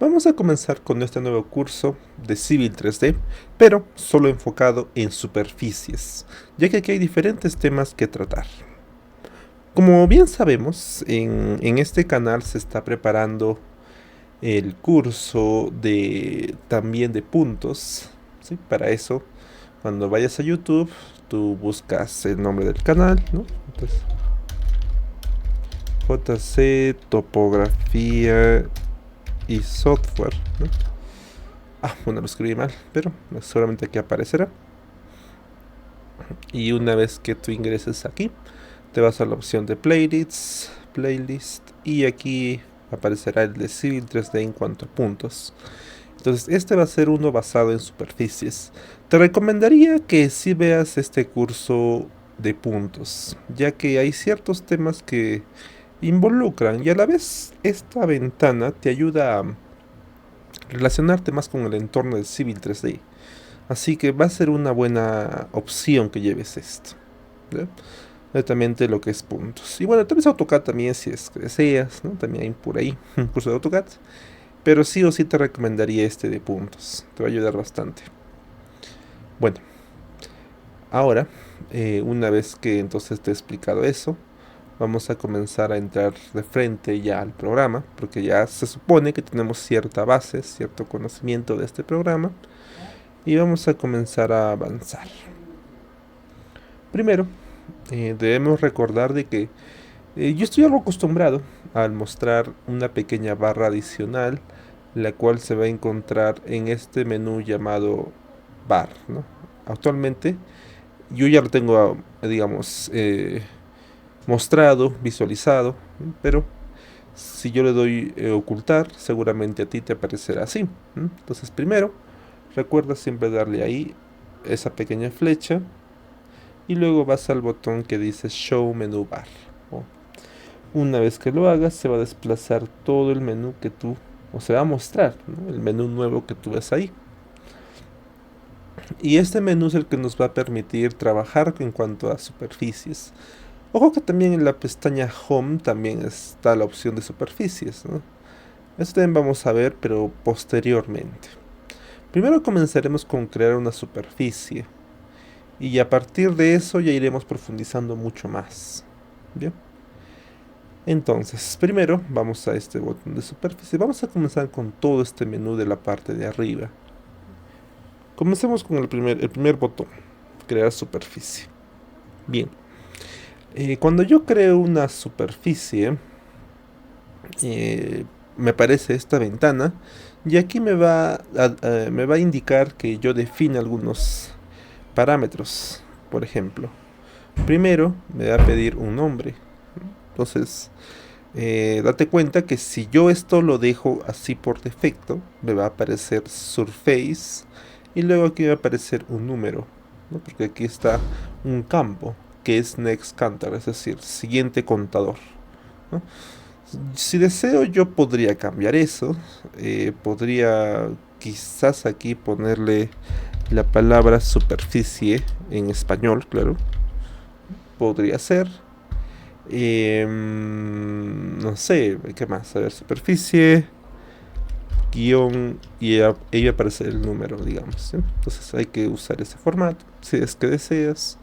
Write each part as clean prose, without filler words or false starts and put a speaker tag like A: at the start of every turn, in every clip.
A: Vamos a comenzar con este nuevo curso de Civil 3D, pero solo enfocado en superficies, ya que aquí hay diferentes temas que tratar. Como bien sabemos, en este canal se está preparando el curso también de puntos, ¿sí? Para eso, cuando vayas a YouTube, tú buscas el nombre del canal, ¿no? Entonces, JC Topografía y Software, ¿no? Bueno, lo escribí mal, pero seguramente aquí aparecerá. Y una vez que tú ingreses aquí, te vas a la opción de playlist, y aquí aparecerá el de Civil 3D en cuanto a puntos. Entonces, este va a ser uno basado en superficies. Te recomendaría que si veas este curso de puntos, ya que hay ciertos temas que involucran y a la vez esta ventana te ayuda a relacionarte más con el entorno del Civil 3D. Así que va a ser una buena opción que lleves esto, ¿ya? Directamente lo que es puntos. Y bueno, tal vez AutoCAD también, si es que deseas, ¿no? También hay por ahí un curso de AutoCAD. Pero sí o sí te recomendaría este de puntos. Te va a ayudar bastante. Bueno, ahora, una vez que entonces te he explicado eso, vamos a comenzar a entrar de frente ya al programa, porque ya se supone que tenemos cierta base, cierto conocimiento de este programa, y vamos a comenzar a avanzar. Primero, debemos recordar de que yo estoy algo acostumbrado al mostrar una pequeña barra adicional, la cual se va a encontrar en este menú llamado bar, ¿no? Actualmente yo ya lo tengo, digamos, mostrado, visualizado, pero si yo le doy ocultar, seguramente a ti te aparecerá así. Entonces, primero, recuerda siempre darle ahí esa pequeña flecha y luego vas al botón que dice Show Menu Bar. Una vez que lo hagas, se va a desplazar todo el menú que tú, o se va a mostrar, ¿no? El menú nuevo que tú ves ahí. Y este menú es el que nos va a permitir trabajar en cuanto a superficies. Ojo que también en la pestaña Home también está la opción de superficies, ¿no? Esto también vamos a ver, pero posteriormente. Primero comenzaremos con crear una superficie. Y a partir de eso ya iremos profundizando mucho más. Bien. Entonces, primero vamos a este botón de superficie. Vamos a comenzar con todo este menú de la parte de arriba. Comencemos con el primer botón, crear superficie. Bien, cuando yo creo una superficie, me aparece esta ventana y aquí me va a indicar que yo define algunos parámetros. Por ejemplo, primero me va a pedir un nombre. Entonces, date cuenta que si yo esto lo dejo así por defecto, me va a aparecer Surface y luego aquí va a aparecer un número, ¿no? Porque aquí está un campo que es Next Counter, es decir, siguiente contador, ¿no? Si deseo yo podría cambiar eso, podría quizás aquí ponerle la palabra superficie en español, claro, podría ser. No sé, ¿qué más? A ver, superficie, guión, y ahí aparece el número, digamos, ¿sí? Entonces hay que usar ese formato, si es que deseas.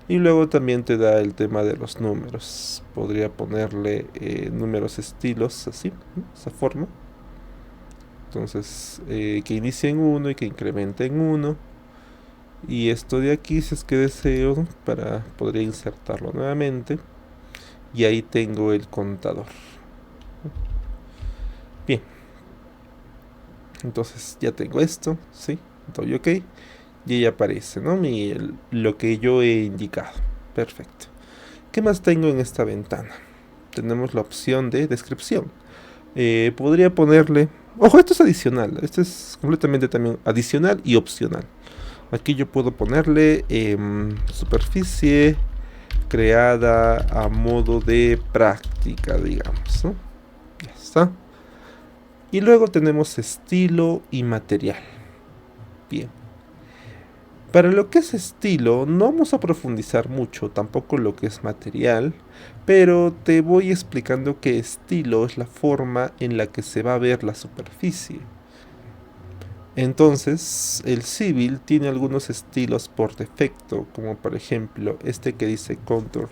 A: Y luego también te da el tema de los números. Podría ponerle números estilos, así, ¿no? Esa forma. Entonces, que inicie en 1 y que incremente en 1. Y esto de aquí, si es que deseo, podría insertarlo nuevamente. Y ahí tengo el contador. Bien, entonces ya tengo esto, ¿sí? Doy OK y ahí aparece, ¿no? Lo que yo he indicado. Perfecto. ¿Qué más tengo en esta ventana? Tenemos la opción de descripción. Podría ponerle... Ojo, esto es adicional. Esto es completamente también adicional y opcional. Aquí yo puedo ponerle superficie creada a modo de práctica, digamos, ¿no? Ya está. Y luego tenemos estilo y material. Bien. Para lo que es estilo, no vamos a profundizar mucho, tampoco lo que es material, pero te voy explicando que estilo es la forma en la que se va a ver la superficie. Entonces, el Civil tiene algunos estilos por defecto, como por ejemplo este que dice Contour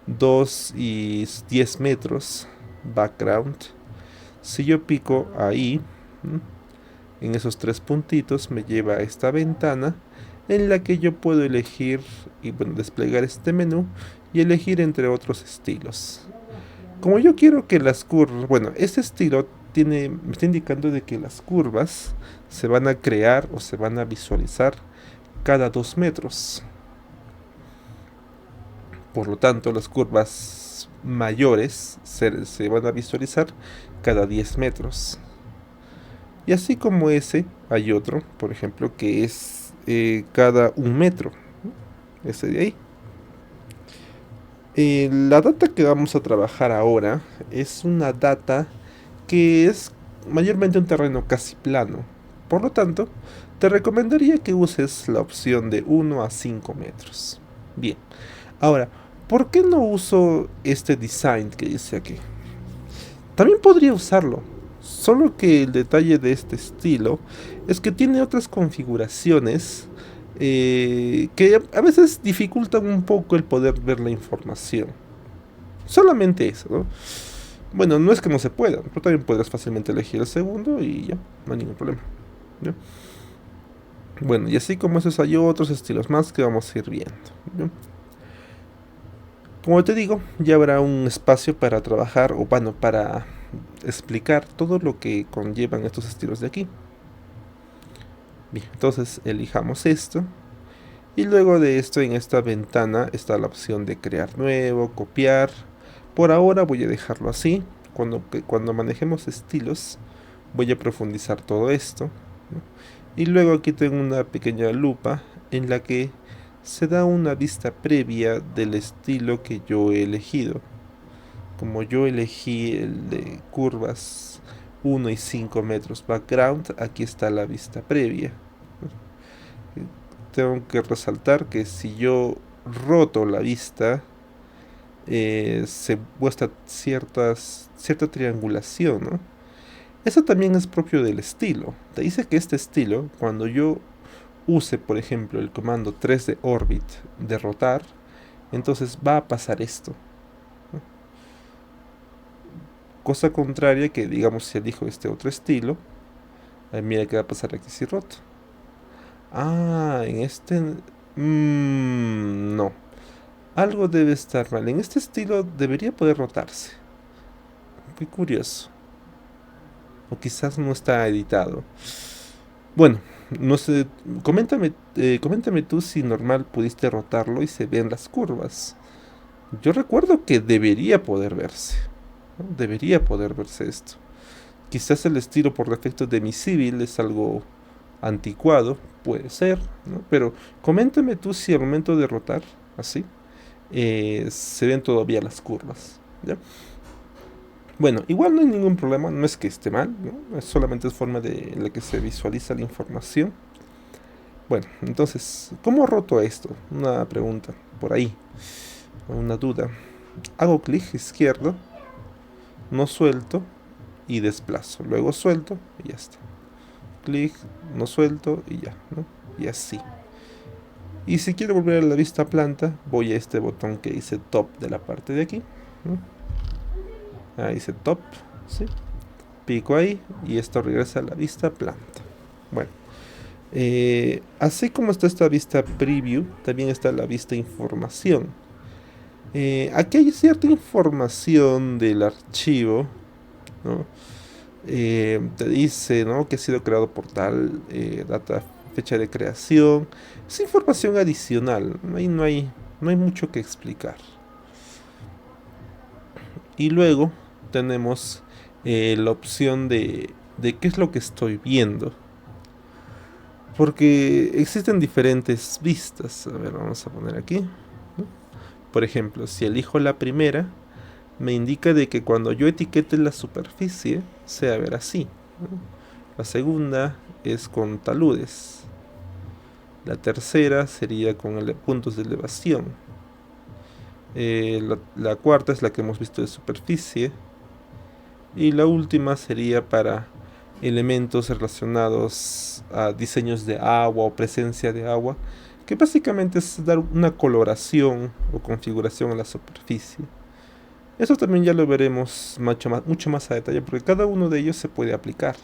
A: 2 y 10 metros, Background. Si yo pico ahí, en esos tres puntitos, me lleva a esta ventana en la que yo puedo elegir y bueno, desplegar este menú y elegir entre otros estilos. Como yo quiero que las curvas, bueno, este estilo me está indicando de que las curvas se van a crear o se van a visualizar cada 2 metros. Por lo tanto, las curvas mayores se van a visualizar cada 10 metros. Y así como ese, hay otro, por ejemplo, que es cada 1 metro. Ese de ahí. La data que vamos a trabajar ahora es una data que es mayormente un terreno casi plano. Por lo tanto, te recomendaría que uses la opción de 1 a 5 metros. Bien, ahora, ¿por qué no uso este design que dice aquí? También podría usarlo, solo que el detalle de este estilo es que tiene otras configuraciones que a veces dificultan un poco el poder ver la información. Solamente eso, ¿no? Bueno, no es que no se pueda, pero también podrás fácilmente elegir el segundo y ya, no hay ningún problema. ¿Ya? Bueno, y así como esos hay otros estilos más que vamos a ir viendo. ¿Ya? Como te digo, ya habrá un espacio para trabajar o bueno, para explicar todo lo que conllevan estos estilos de aquí. Bien, entonces elijamos esto. Y luego de esto en esta ventana está la opción de crear nuevo, copiar. Por ahora voy a dejarlo así. Cuando manejemos estilos voy a profundizar todo esto, ¿no? Y luego aquí tengo una pequeña lupa en la que se da una vista previa del estilo que yo he elegido. Como yo elegí el de curvas 1 y 5 metros background, aquí está la vista previa. Tengo que resaltar que si yo roto la vista, se muestra cierta triangulación, ¿no? Eso también es propio del estilo. Te dice que este estilo, cuando yo use, por ejemplo, el comando 3 de orbit de rotar, entonces va a pasar esto, ¿no? Cosa contraria que, digamos, si elijo este otro estilo, mira qué va a pasar aquí si roto. Ah, en este... no. Algo debe estar mal. En este estilo debería poder rotarse. Qué curioso. O quizás no está editado. Bueno, no sé. Coméntame tú si normal pudiste rotarlo y se ven las curvas. Yo recuerdo que debería poder verse, ¿no? Debería poder verse esto. Quizás el estilo por defecto de mi civil es algo anticuado, puede ser, ¿no? Pero coméntame tú si al momento de rotar, así, se ven todavía las curvas, ¿ya? Bueno, igual no hay ningún problema, no es que esté mal, ¿no? Solamente es forma en la que se visualiza la información. Bueno, entonces, ¿cómo roto esto? Una pregunta por ahí, una duda. Hago clic izquierdo, no suelto y desplazo. Luego suelto y ya está. Clic, no suelto y ya, ¿no? Y así. Y si quiero volver a la vista planta, voy a este botón que dice top de la parte de aquí, ¿no? Ahí dice top, ¿sí? Pico ahí y esto regresa a la vista planta. Bueno, así como está esta vista preview, también está la vista información. Aquí hay cierta información del archivo, ¿no? Te dice, ¿no?, que ha sido creado por tal data, fecha de creación. Es información adicional, no hay mucho que explicar. Y luego tenemos la opción de qué es lo que estoy viendo. Porque existen diferentes vistas. A ver, vamos a poner aquí, ¿no? Por ejemplo, si elijo la primera, me indica de que cuando yo etiquete la superficie, se va a ver así, ¿no? La segunda es con taludes. La tercera sería con puntos de elevación. La cuarta es la que hemos visto de superficie. Y la última sería para elementos relacionados a diseños de agua o presencia de agua, que básicamente es dar una coloración o configuración a la superficie. Eso también ya lo veremos mucho más a detalle, porque cada uno de ellos se puede aplicar.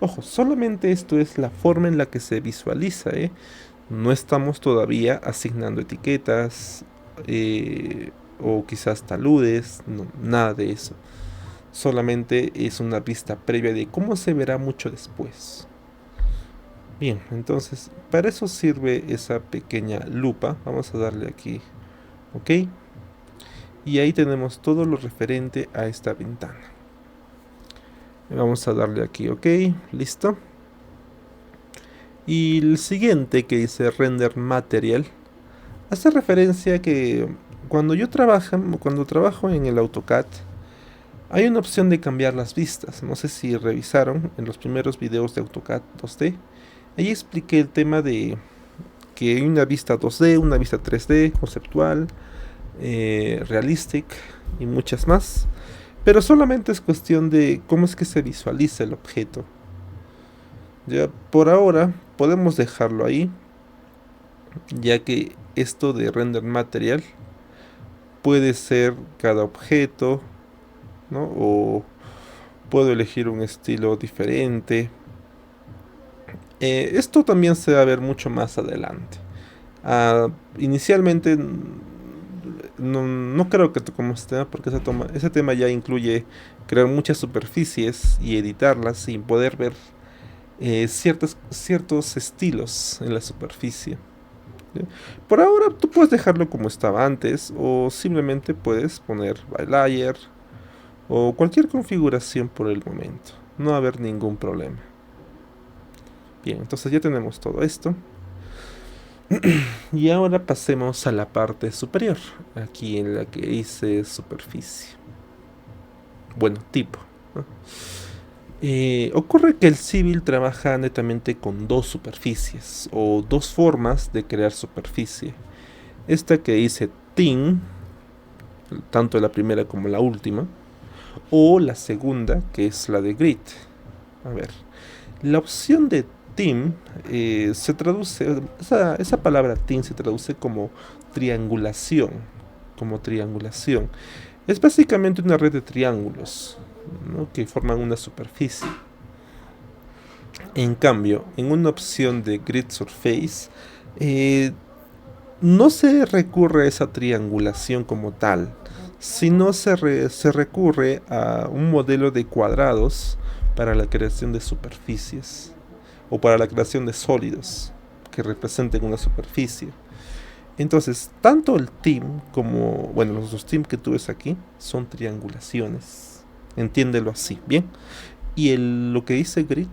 A: Ojo, solamente esto es la forma en la que se visualiza, ¿eh? No estamos todavía asignando etiquetas o quizás taludes, no, nada de eso. Solamente es una vista previa de cómo se verá mucho después. Bien, entonces para eso sirve esa pequeña lupa. Vamos a darle aquí, ok. Y ahí tenemos todo lo referente a esta ventana. Vamos a darle aquí, ok, listo. Y el siguiente que dice Render Material hace referencia a que cuando trabajo en el AutoCAD, hay una opción de cambiar las vistas. No sé si revisaron en los primeros videos de AutoCAD 2D. Ahí expliqué el tema de que hay una vista 2D, una vista 3D, conceptual, realistic y muchas más. Pero solamente es cuestión de cómo es que se visualiza el objeto. Ya por ahora podemos dejarlo ahí, ya que esto de render material puede ser cada objeto, ¿no? O puedo elegir un estilo diferente. Esto también se va a ver mucho más adelante. Inicialmente no creo que toquemos este tema, porque ese tema ya incluye crear muchas superficies y editarlas sin poder ver ciertos estilos en la superficie. ¿Sí? Por ahora tú puedes dejarlo como estaba antes, o simplemente puedes poner by layer o cualquier configuración por el momento. No va a haber ningún problema. Bien, entonces ya tenemos todo esto. Y ahora pasemos a la parte superior, aquí en la que dice superficie. Bueno, tipo, ¿no? Ocurre que el Civil trabaja netamente con dos superficies o dos formas de crear superficie. Esta que dice Thin, tanto la primera como la última, o la segunda, que es la de Grid. A ver, la opción de Thin se traduce, esa palabra Thin se traduce como triangulación, Es básicamente una red de triángulos, ¿no? Que forman una superficie. En cambio, en una opción de Grid Surface, no se recurre a esa triangulación como tal, sino se recurre a un modelo de cuadrados para la creación de superficies o para la creación de sólidos que representen una superficie. Entonces, tanto el team como, bueno, los dos teams que tú ves aquí son triangulaciones. Entiéndelo así, ¿bien? Y lo que dice Grid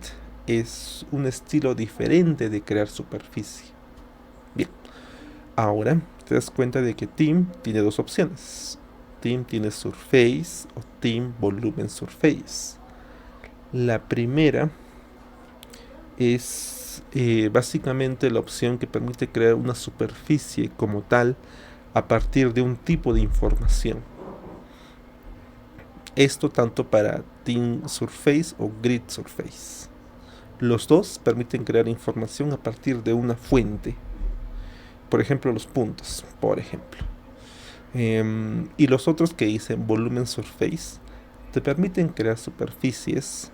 A: es un estilo diferente de crear superficie. Bien, ahora te das cuenta de que Team tiene dos opciones. Team tiene Surface o Team Volumen Surface. La primera es básicamente la opción que permite crear una superficie como tal a partir de un tipo de información. Esto tanto para Team Surface o Grid Surface. Los dos permiten crear información a partir de una fuente. Por ejemplo, los puntos, por ejemplo. Y los otros que dicen Volumen Surface te permiten crear superficies,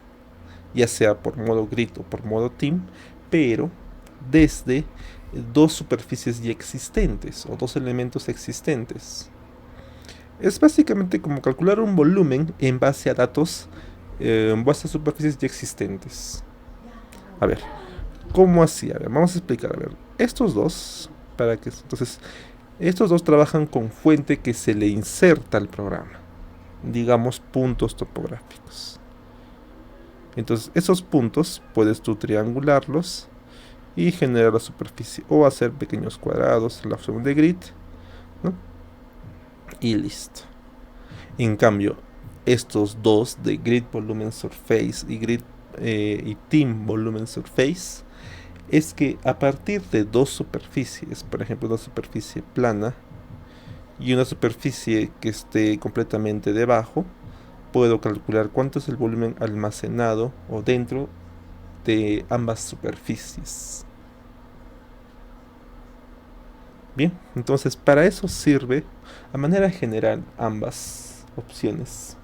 A: ya sea por modo Grid o por modo Team, pero desde dos superficies ya existentes o dos elementos existentes. Es básicamente como calcular un volumen en base a datos, en base a superficies ya existentes. A ver, ¿cómo así? A ver, vamos a explicar. A ver, estos dos, entonces, estos dos trabajan con fuente que se le inserta al programa. Digamos puntos topográficos. Entonces, esos puntos puedes tú triangularlos y generar la superficie o hacer pequeños cuadrados en la opción de grid, ¿no? Y listo. En cambio, estos dos de Grid Volumen Surface y Grid y Team Volumen Surface es que a partir de dos superficies, por ejemplo una superficie plana y una superficie que esté completamente debajo, puedo calcular cuánto es el volumen almacenado o dentro de ambas superficies. Bien, entonces para eso sirve a manera general ambas opciones.